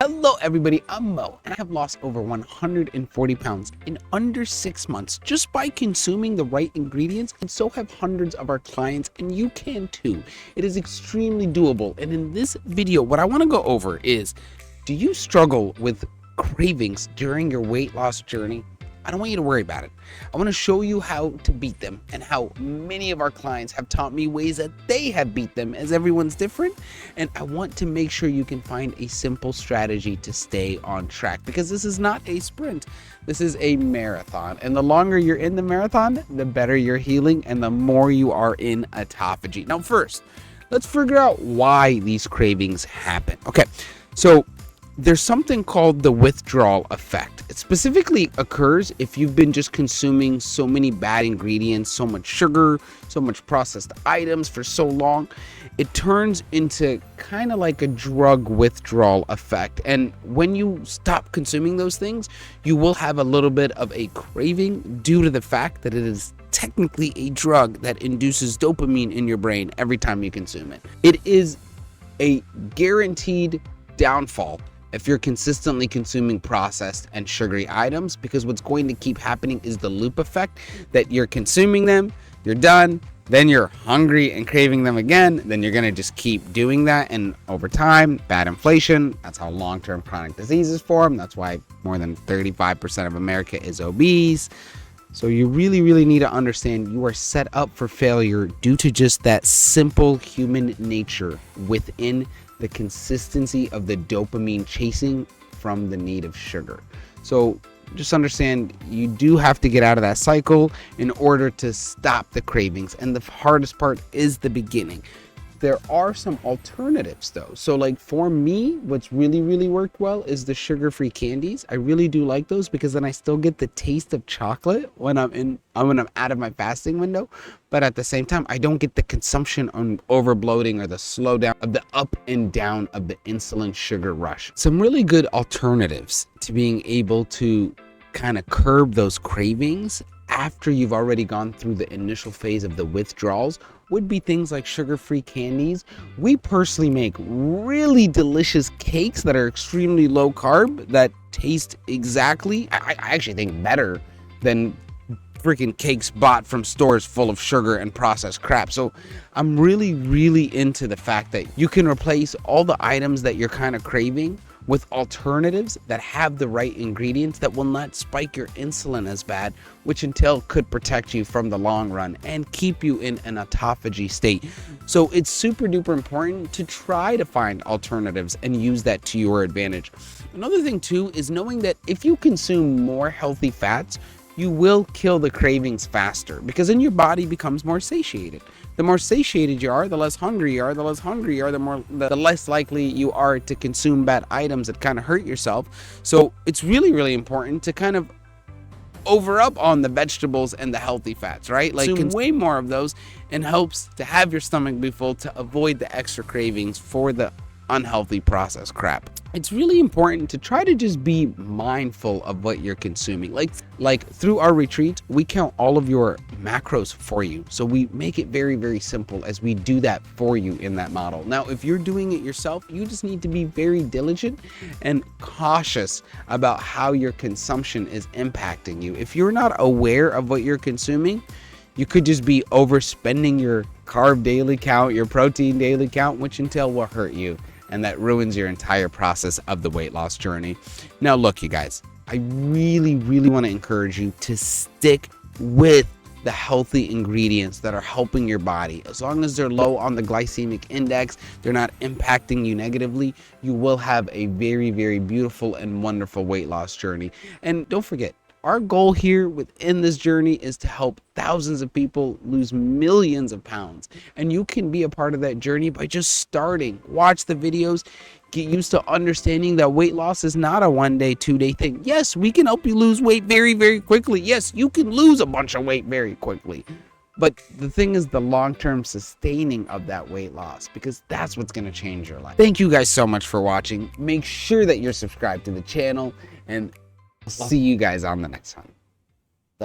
Hello everybody, I'm Mo, and I have lost over 140 pounds in under 6 months just by consuming the right ingredients, and so have hundreds of our clients, and you can too. It is extremely doable, and in this video, what I want to go over is, do you struggle with cravings during your weight loss journey? I don't want you to worry about it. I want to show you how to beat them and how many of our clients have taught me ways that they have beat them, as everyone's different. And I want to make sure you can find a simple strategy to stay on track, because this is not a sprint. This is a marathon. And the longer you're in the marathon, the better you're healing and the more you are in autophagy. Now, first, let's figure out why these cravings happen. Okay, so there's something called the withdrawal effect. It specifically occurs if you've been just consuming so many bad ingredients, so much sugar, so much processed items for so long. It turns into kind of like a drug withdrawal effect. And when you stop consuming those things, you will have a little bit of a craving due to the fact that it is technically a drug that induces dopamine in your brain every time you consume it. It is a guaranteed downfall if you're consistently consuming processed and sugary items, because what's going to keep happening is the loop effect, that you're consuming them, you're done, then you're hungry and craving them again, then you're going to just keep doing that, and over time, bad inflation, that's how long-term chronic diseases form. That's why more than 35% of America is obese. So you really need to understand you are set up for failure due to just that simple human nature within the consistency of the dopamine chasing from the need of sugar. So just understand you do have to get out of that cycle in order to stop the cravings. And the hardest part is the beginning. There are some alternatives though. So like for me, what's really worked well is the sugar-free candies. I really do like those because then I still get the taste of chocolate when I'm out of my fasting window, but at the same time, I don't get the consumption on over bloating or the slowdown of the up and down of the insulin sugar rush. Some really good alternatives to being able to kind of curb those cravings after you've already gone through the initial phase of the withdrawals would be things like sugar-free candies. We personally make really delicious cakes that are extremely low carb that taste exactly, I actually think, better than freaking cakes bought from stores full of sugar and processed crap. So I'm really into the fact that you can replace all the items that you're kind of craving with alternatives that have the right ingredients that will not spike your insulin as bad, which until could protect you from the long run and keep you in an autophagy state. So it's super duper important to try to find alternatives and use that to your advantage. Another thing too is knowing that if you consume more healthy fats, you will kill the cravings faster, because then your body becomes more satiated. The more satiated you are, the less hungry you are. The less hungry you are, the less likely you are to consume bad items that kind of hurt yourself. So it's really important to kind of over up on the vegetables and the healthy fats, right? Like consume way more of those, and helps to have your stomach be full to avoid the extra cravings for the unhealthy processed crap. It's really important to try to just be mindful of what you're consuming. Like through our retreat, we count all of your macros for you. So we make it very simple as we do that for you in that model. Now, if you're doing it yourself, you just need to be very diligent and cautious about how your consumption is impacting you. If you're not aware of what you're consuming, you could just be overspending your carb daily count, your protein daily count, which until will hurt you. And that ruins your entire process of the weight loss journey. Now, look, you guys, I really want to encourage you to stick with the healthy ingredients that are helping your body. As long as they're low on the glycemic index, they're not impacting you negatively, you will have a very beautiful and wonderful weight loss journey. And don't forget, our goal here within this journey is to help thousands of people lose millions of pounds. And you can be a part of that journey by just starting. Watch the videos. Get used to understanding that weight loss is not a 1 day, 2 day thing. Yes, we can help you lose weight very quickly. Yes, you can lose a bunch of weight very quickly. But the thing is the long-term sustaining of that weight loss, because that's what's going to change your life. Thank you guys so much for watching. Make sure that you're subscribed to the channel, and I'll see you guys on the next one.